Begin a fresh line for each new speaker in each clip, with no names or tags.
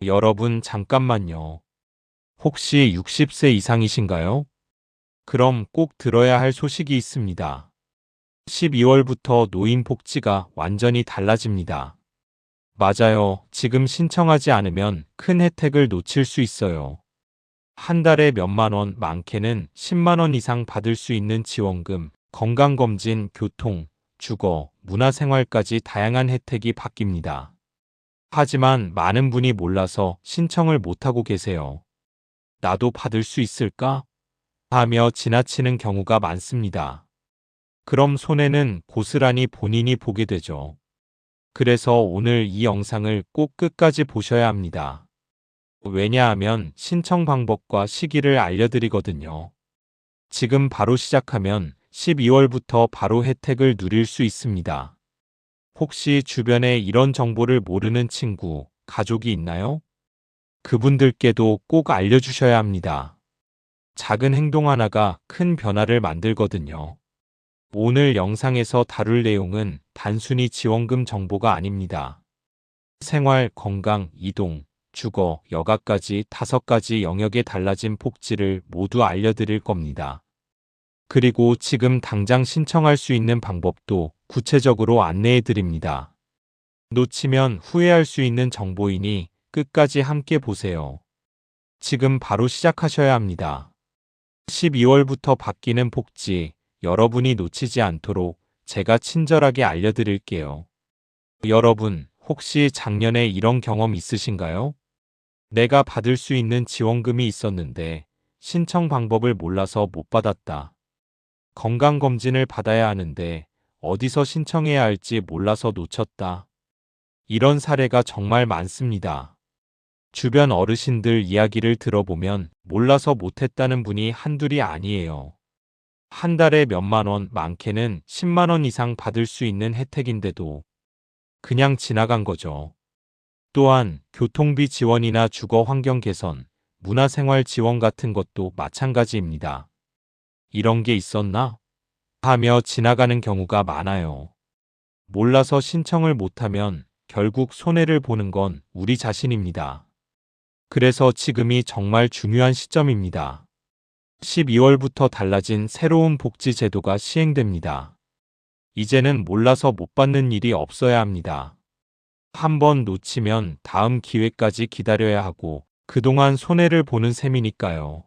여러분, 잠깐만요. 혹시 60세 이상이신가요? 그럼 꼭 들어야 할 소식이 있습니다. 12월부터 노인 복지가 완전히 달라집니다. 맞아요. 지금 신청하지 않으면 큰 혜택을 놓칠 수 있어요. 한 달에 몇만 원, 많게는 10만 원 이상 받을 수 있는 지원금, 건강검진, 교통, 주거, 문화생활까지 다양한 혜택이 바뀝니다. 하지만 많은 분이 몰라서 신청을 못하고 계세요. 나도 받을 수 있을까? 하며 지나치는 경우가 많습니다. 그럼 손해는 고스란히 본인이 보게 되죠. 그래서 오늘 이 영상을 꼭 끝까지 보셔야 합니다. 왜냐하면 신청 방법과 시기를 알려드리거든요. 지금 바로 시작하면 12월부터 바로 혜택을 누릴 수 있습니다. 혹시 주변에 이런 정보를 모르는 친구, 가족이 있나요? 그분들께도 꼭 알려주셔야 합니다. 작은 행동 하나가 큰 변화를 만들거든요. 오늘 영상에서 다룰 내용은 단순히 지원금 정보가 아닙니다. 생활, 건강, 이동, 주거, 여가까지 5가지 영역에 달라진 복지를 모두 알려드릴 겁니다. 그리고 지금 당장 신청할 수 있는 방법도 구체적으로 안내해 드립니다. 놓치면 후회할 수 있는 정보이니 끝까지 함께 보세요. 지금 바로 시작하셔야 합니다. 12월부터 바뀌는 복지, 여러분이 놓치지 않도록 제가 친절하게 알려드릴게요. 여러분, 혹시 작년에 이런 경험 있으신가요? 내가 받을 수 있는 지원금이 있었는데 신청 방법을 몰라서 못 받았다. 건강검진을 받아야 하는데 어디서 신청해야 할지 몰라서 놓쳤다. 이런 사례가 정말 많습니다. 주변 어르신들 이야기를 들어보면 몰라서 못했다는 분이 한둘이 아니에요. 한 달에 몇만 원, 많게는 10만 원 이상 받을 수 있는 혜택인데도 그냥 지나간 거죠. 또한 교통비 지원이나 주거 환경 개선, 문화생활 지원 같은 것도 마찬가지입니다. 이런 게 있었나? 하며 지나가는 경우가 많아요. 몰라서 신청을 못하면 결국 손해를 보는 건 우리 자신입니다. 그래서 지금이 정말 중요한 시점입니다. 12월부터 달라진 새로운 복지 제도가 시행됩니다. 이제는 몰라서 못 받는 일이 없어야 합니다. 한 번 놓치면 다음 기회까지 기다려야 하고 그동안 손해를 보는 셈이니까요.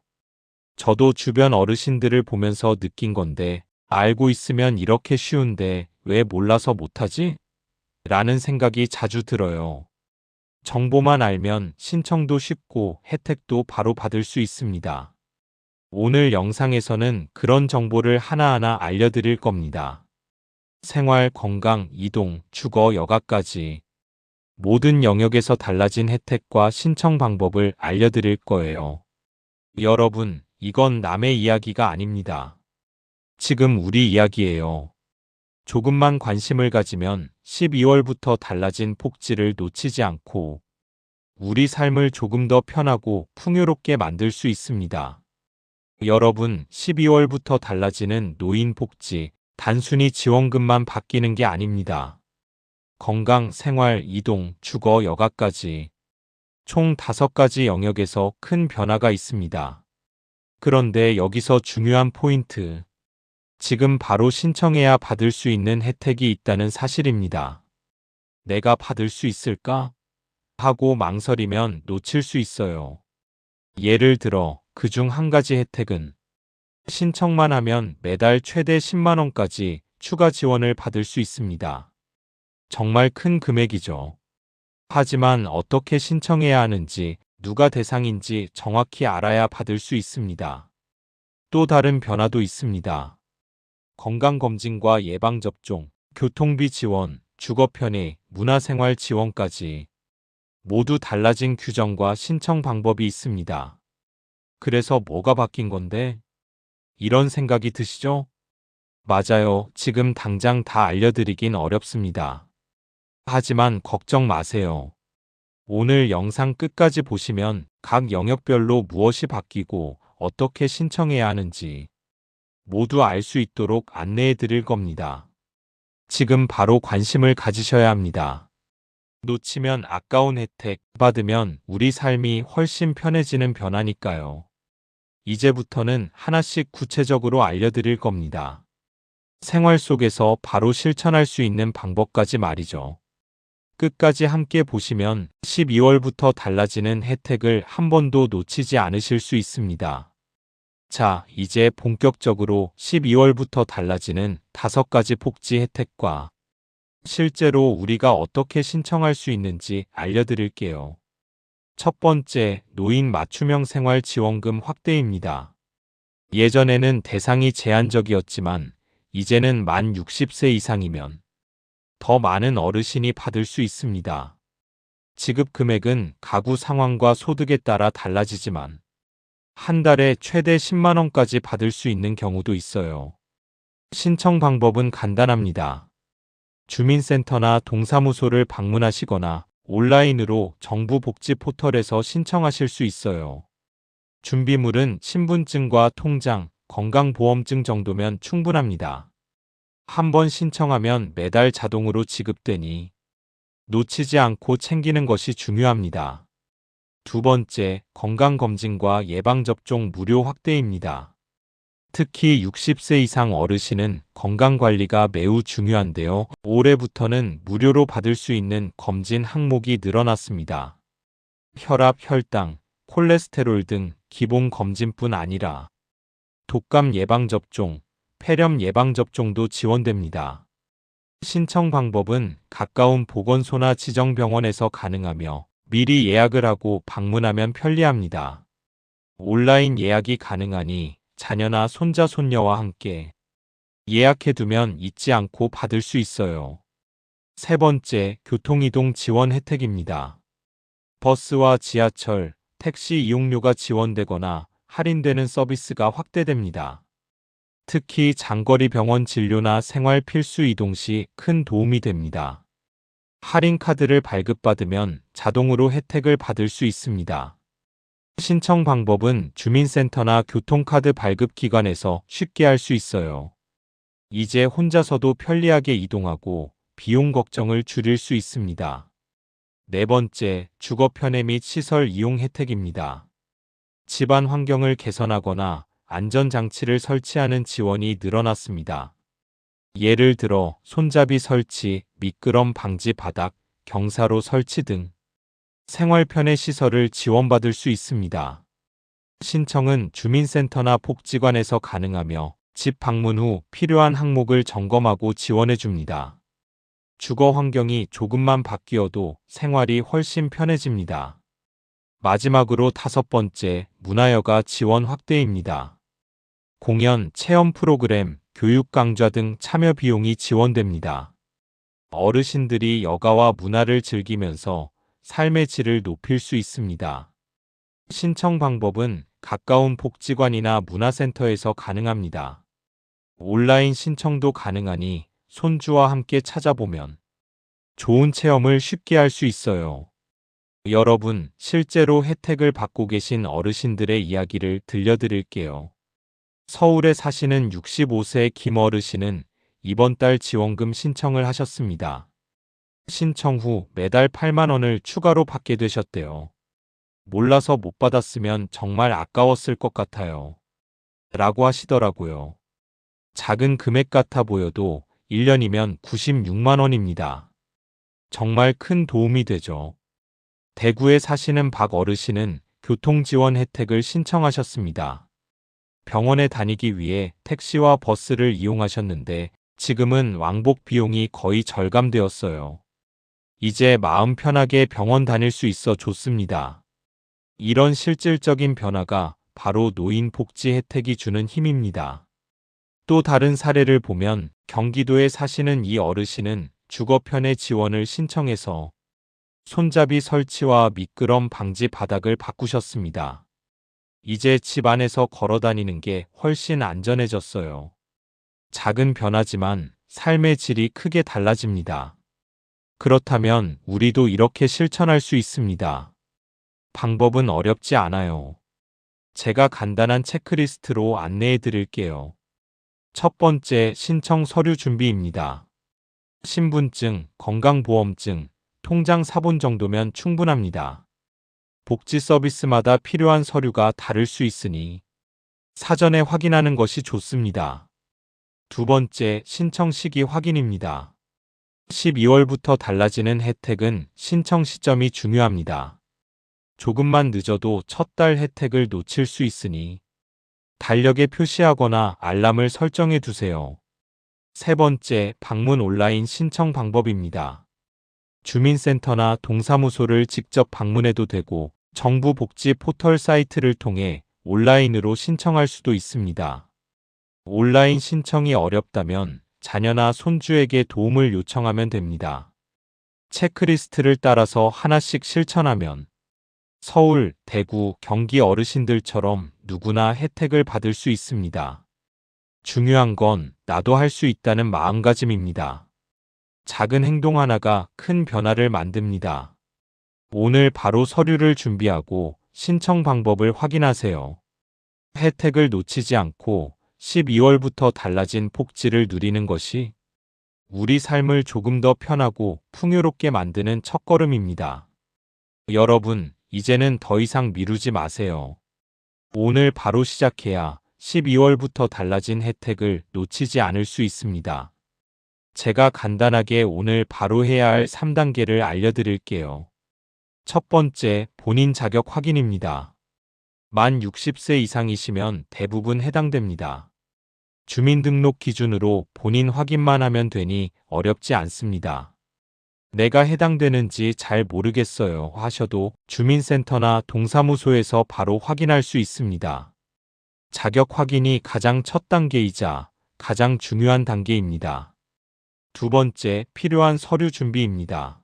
저도 주변 어르신들을 보면서 느낀 건데 알고 있으면 이렇게 쉬운데 왜 몰라서 못하지? 라는 생각이 자주 들어요. 정보만 알면 신청도 쉽고 혜택도 바로 받을 수 있습니다. 오늘 영상에서는 그런 정보를 하나하나 알려드릴 겁니다. 생활, 건강, 이동, 주거, 여가까지 모든 영역에서 달라진 혜택과 신청 방법을 알려드릴 거예요. 여러분, 이건 남의 이야기가 아닙니다. 지금 우리 이야기예요. 조금만 관심을 가지면 12월부터 달라진 복지를 놓치지 않고 우리 삶을 조금 더 편하고 풍요롭게 만들 수 있습니다. 여러분, 12월부터 달라지는 노인 복지, 단순히 지원금만 바뀌는 게 아닙니다. 건강, 생활, 이동, 주거, 여가까지 총 5가지 영역에서 큰 변화가 있습니다. 그런데 여기서 중요한 포인트. 지금 바로 신청해야 받을 수 있는 혜택이 있다는 사실입니다. 내가 받을 수 있을까? 하고 망설이면 놓칠 수 있어요. 예를 들어 그중 한 가지 혜택은 신청만 하면 매달 최대 10만 원까지 추가 지원을 받을 수 있습니다. 정말 큰 금액이죠. 하지만 어떻게 신청해야 하는지, 누가 대상인지 정확히 알아야 받을 수 있습니다. 또 다른 변화도 있습니다. 건강검진과 예방접종, 교통비 지원, 주거편의, 문화생활 지원까지 모두 달라진 규정과 신청 방법이 있습니다. 그래서 뭐가 바뀐 건데? 이런 생각이 드시죠? 맞아요. 지금 당장 다 알려드리긴 어렵습니다. 하지만 걱정 마세요. 오늘 영상 끝까지 보시면 각 영역별로 무엇이 바뀌고 어떻게 신청해야 하는지 모두 알 수 있도록 안내해 드릴 겁니다. 지금 바로 관심을 가지셔야 합니다. 놓치면 아까운 혜택, 받으면 우리 삶이 훨씬 편해지는 변화니까요. 이제부터는 하나씩 구체적으로 알려드릴 겁니다. 생활 속에서 바로 실천할 수 있는 방법까지 말이죠. 끝까지 함께 보시면 12월부터 달라지는 혜택을 한 번도 놓치지 않으실 수 있습니다. 자, 이제 본격적으로 12월부터 달라지는 5가지 복지 혜택과 실제로 우리가 어떻게 신청할 수 있는지 알려드릴게요. 첫 번째, 노인 맞춤형 생활 지원금 확대입니다. 예전에는 대상이 제한적이었지만 이제는 만 60세 이상이면 더 많은 어르신이 받을 수 있습니다. 지급 금액은 가구 상황과 소득에 따라 달라지지만 한 달에 최대 10만 원까지 받을 수 있는 경우도 있어요. 신청 방법은 간단합니다. 주민센터나 동사무소를 방문하시거나 온라인으로 정부 복지 포털에서 신청하실 수 있어요. 준비물은 신분증과 통장, 건강보험증 정도면 충분합니다. 한 번 신청하면 매달 자동으로 지급되니 놓치지 않고 챙기는 것이 중요합니다. 두 번째, 건강검진과 예방접종 무료 확대입니다. 특히 60세 이상 어르신은 건강관리가 매우 중요한데요. 올해부터는 무료로 받을 수 있는 검진 항목이 늘어났습니다. 혈압, 혈당, 콜레스테롤 등 기본 검진뿐 아니라 독감 예방접종, 폐렴 예방접종도 지원됩니다. 신청 방법은 가까운 보건소나 지정병원에서 가능하며 미리 예약을 하고 방문하면 편리합니다. 온라인 예약이 가능하니 자녀나 손자, 손녀와 함께 예약해두면 잊지 않고 받을 수 있어요. 세 번째, 교통이동 지원 혜택입니다. 버스와 지하철, 택시 이용료가 지원되거나 할인되는 서비스가 확대됩니다. 특히 장거리 병원 진료나 생활 필수 이동 시 큰 도움이 됩니다. 할인 카드를 발급받으면 자동으로 혜택을 받을 수 있습니다. 신청 방법은 주민센터나 교통카드 발급기관에서 쉽게 할 수 있어요. 이제 혼자서도 편리하게 이동하고 비용 걱정을 줄일 수 있습니다. 네 번째, 주거 편의 및 시설 이용 혜택입니다. 집안 환경을 개선하거나 안전장치를 설치하는 지원이 늘어났습니다. 예를 들어 손잡이 설치, 미끄럼 방지 바닥, 경사로 설치 등 생활 편의 시설을 지원받을 수 있습니다. 신청은 주민센터나 복지관에서 가능하며 집 방문 후 필요한 항목을 점검하고 지원해 줍니다. 주거 환경이 조금만 바뀌어도 생활이 훨씬 편해집니다. 마지막으로 5번째, 문화여가 지원 확대입니다. 공연, 체험 프로그램, 교육 강좌 등 참여 비용이 지원됩니다. 어르신들이 여가와 문화를 즐기면서 삶의 질을 높일 수 있습니다. 신청 방법은 가까운 복지관이나 문화센터에서 가능합니다. 온라인 신청도 가능하니 손주와 함께 찾아보면 좋은 체험을 쉽게 할 수 있어요. 여러분, 실제로 혜택을 받고 계신 어르신들의 이야기를 들려드릴게요. 서울에 사시는 65세 김 어르신은 이번 달 지원금 신청을 하셨습니다. 신청 후 매달 8만 원을 추가로 받게 되셨대요. 몰라서 못 받았으면 정말 아까웠을 것 같아요. 라고 하시더라고요. 작은 금액 같아 보여도 1년이면 96만 원입니다. 정말 큰 도움이 되죠. 대구에 사시는 박 어르신은 교통지원 혜택을 신청하셨습니다. 병원에 다니기 위해 택시와 버스를 이용하셨는데 지금은 왕복 비용이 거의 절감되었어요. 이제 마음 편하게 병원 다닐 수 있어 좋습니다. 이런 실질적인 변화가 바로 노인 복지 혜택이 주는 힘입니다. 또 다른 사례를 보면 경기도에 사시는 이 어르신은 주거편의 지원을 신청해서 손잡이 설치와 미끄럼 방지 바닥을 바꾸셨습니다. 이제 집 안에서 걸어 다니는 게 훨씬 안전해졌어요. 작은 변화지만 삶의 질이 크게 달라집니다. 그렇다면 우리도 이렇게 실천할 수 있습니다. 방법은 어렵지 않아요. 제가 간단한 체크리스트로 안내해 드릴게요. 첫 번째, 신청 서류 준비입니다. 신분증, 건강보험증, 통장 사본 정도면 충분합니다. 복지 서비스마다 필요한 서류가 다를 수 있으니 사전에 확인하는 것이 좋습니다. 두 번째, 신청 시기 확인입니다. 12월부터 달라지는 혜택은 신청 시점이 중요합니다. 조금만 늦어도 첫 달 혜택을 놓칠 수 있으니 달력에 표시하거나 알람을 설정해 두세요. 세 번째, 방문 온라인 신청 방법입니다. 주민센터나 동사무소를 직접 방문해도 되고 정부 복지 포털 사이트를 통해 온라인으로 신청할 수도 있습니다. 온라인 신청이 어렵다면 자녀나 손주에게 도움을 요청하면 됩니다. 체크리스트를 따라서 하나씩 실천하면 서울, 대구, 경기 어르신들처럼 누구나 혜택을 받을 수 있습니다. 중요한 건 나도 할 수 있다는 마음가짐입니다. 작은 행동 하나가 큰 변화를 만듭니다. 오늘 바로 서류를 준비하고 신청 방법을 확인하세요. 혜택을 놓치지 않고 12월부터 달라진 복지를 누리는 것이 우리 삶을 조금 더 편하고 풍요롭게 만드는 첫걸음입니다. 여러분, 이제는 더 이상 미루지 마세요. 오늘 바로 시작해야 12월부터 달라진 혜택을 놓치지 않을 수 있습니다. 제가 간단하게 오늘 바로 해야 할 3단계를 알려드릴게요. 첫 번째, 본인 자격 확인입니다. 만 60세 이상이시면 대부분 해당됩니다. 주민등록 기준으로 본인 확인만 하면 되니 어렵지 않습니다. 내가 해당되는지 잘 모르겠어요 하셔도 주민센터나 동사무소에서 바로 확인할 수 있습니다. 자격 확인이 가장 첫 단계이자 가장 중요한 단계입니다. 두 번째, 필요한 서류 준비입니다.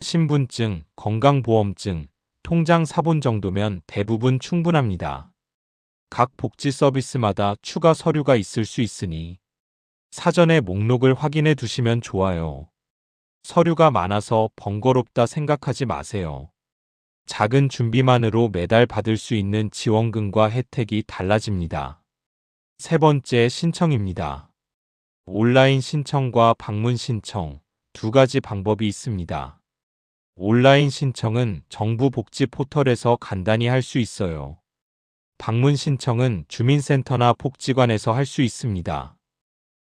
신분증, 건강보험증, 통장 사본 정도면 대부분 충분합니다. 각 복지 서비스마다 추가 서류가 있을 수 있으니 사전에 목록을 확인해 두시면 좋아요. 서류가 많아서 번거롭다 생각하지 마세요. 작은 준비만으로 매달 받을 수 있는 지원금과 혜택이 달라집니다. 세 번째, 신청입니다. 온라인 신청과 방문 신청 두 가지 방법이 있습니다. 온라인 신청은 정부 복지 포털에서 간단히 할 수 있어요. 방문 신청은 주민센터나 복지관에서 할 수 있습니다.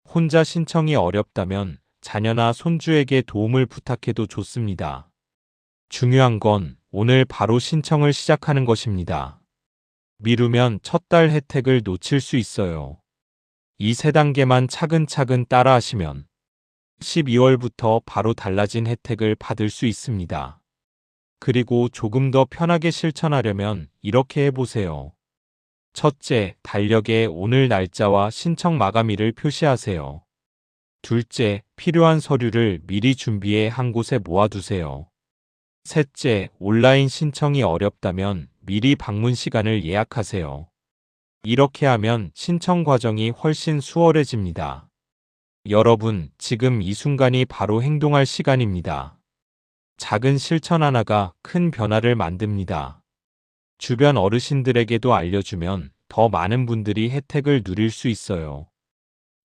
혼자 신청이 어렵다면 자녀나 손주에게 도움을 부탁해도 좋습니다. 중요한 건 오늘 바로 신청을 시작하는 것입니다. 미루면 첫 달 혜택을 놓칠 수 있어요. 이 세 단계만 차근차근 따라하시면 12월부터 바로 달라진 혜택을 받을 수 있습니다. 그리고 조금 더 편하게 실천하려면 이렇게 해보세요. 첫째, 달력에 오늘 날짜와 신청 마감일을 표시하세요. 둘째, 필요한 서류를 미리 준비해 한 곳에 모아두세요. 셋째, 온라인 신청이 어렵다면 미리 방문 시간을 예약하세요. 이렇게 하면 신청 과정이 훨씬 수월해집니다. 여러분, 지금 이 순간이 바로 행동할 시간입니다. 작은 실천 하나가 큰 변화를 만듭니다. 주변 어르신들에게도 알려주면 더 많은 분들이 혜택을 누릴 수 있어요.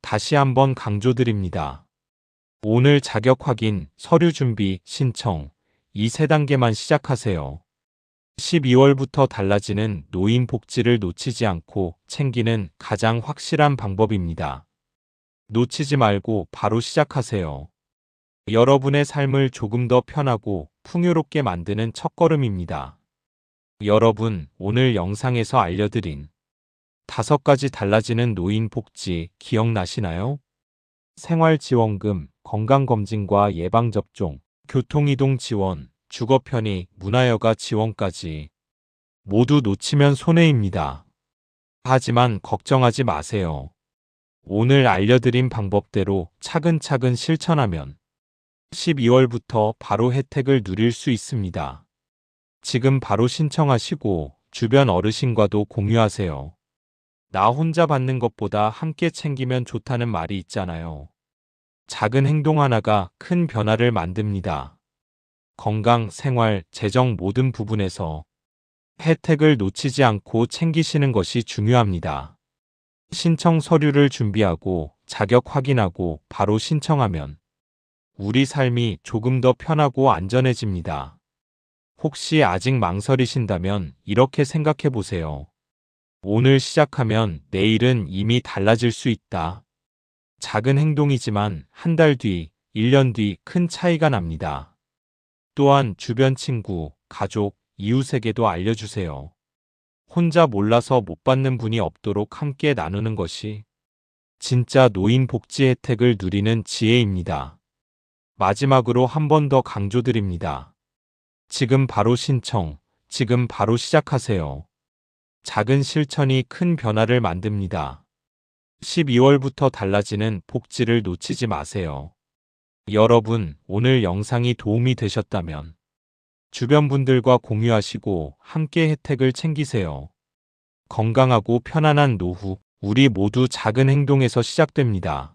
다시 한번 강조드립니다. 오늘 자격 확인, 서류 준비, 신청 이 세 단계만 시작하세요. 12월부터 달라지는 노인 복지를 놓치지 않고 챙기는 가장 확실한 방법입니다. 놓치지 말고 바로 시작하세요. 여러분의 삶을 조금 더 편하고 풍요롭게 만드는 첫걸음입니다. 여러분, 오늘 영상에서 알려드린 5가지 달라지는 노인 복지 기억나시나요? 생활지원금, 건강검진과 예방접종, 교통이동 지원, 주거편의, 문화여가 지원까지 모두 놓치면 손해입니다. 하지만 걱정하지 마세요. 오늘 알려드린 방법대로 차근차근 실천하면 12월부터 바로 혜택을 누릴 수 있습니다. 지금 바로 신청하시고 주변 어르신과도 공유하세요. 나 혼자 받는 것보다 함께 챙기면 좋다는 말이 있잖아요. 작은 행동 하나가 큰 변화를 만듭니다. 건강, 생활, 재정 모든 부분에서 혜택을 놓치지 않고 챙기시는 것이 중요합니다. 신청 서류를 준비하고 자격 확인하고 바로 신청하면 우리 삶이 조금 더 편하고 안전해집니다. 혹시 아직 망설이신다면 이렇게 생각해 보세요. 오늘 시작하면 내일은 이미 달라질 수 있다. 작은 행동이지만 한 달 뒤, 1년 뒤 큰 차이가 납니다. 또한 주변 친구, 가족, 이웃에게도 알려주세요. 혼자 몰라서 못 받는 분이 없도록 함께 나누는 것이 진짜 노인 복지 혜택을 누리는 지혜입니다. 마지막으로 한 번 더 강조드립니다. 지금 바로 신청, 지금 바로 시작하세요. 작은 실천이 큰 변화를 만듭니다. 12월부터 달라지는 복지를 놓치지 마세요. 여러분, 오늘 영상이 도움이 되셨다면 주변 분들과 공유하시고 함께 혜택을 챙기세요. 건강하고 편안한 노후, 우리 모두 작은 행동에서 시작됩니다.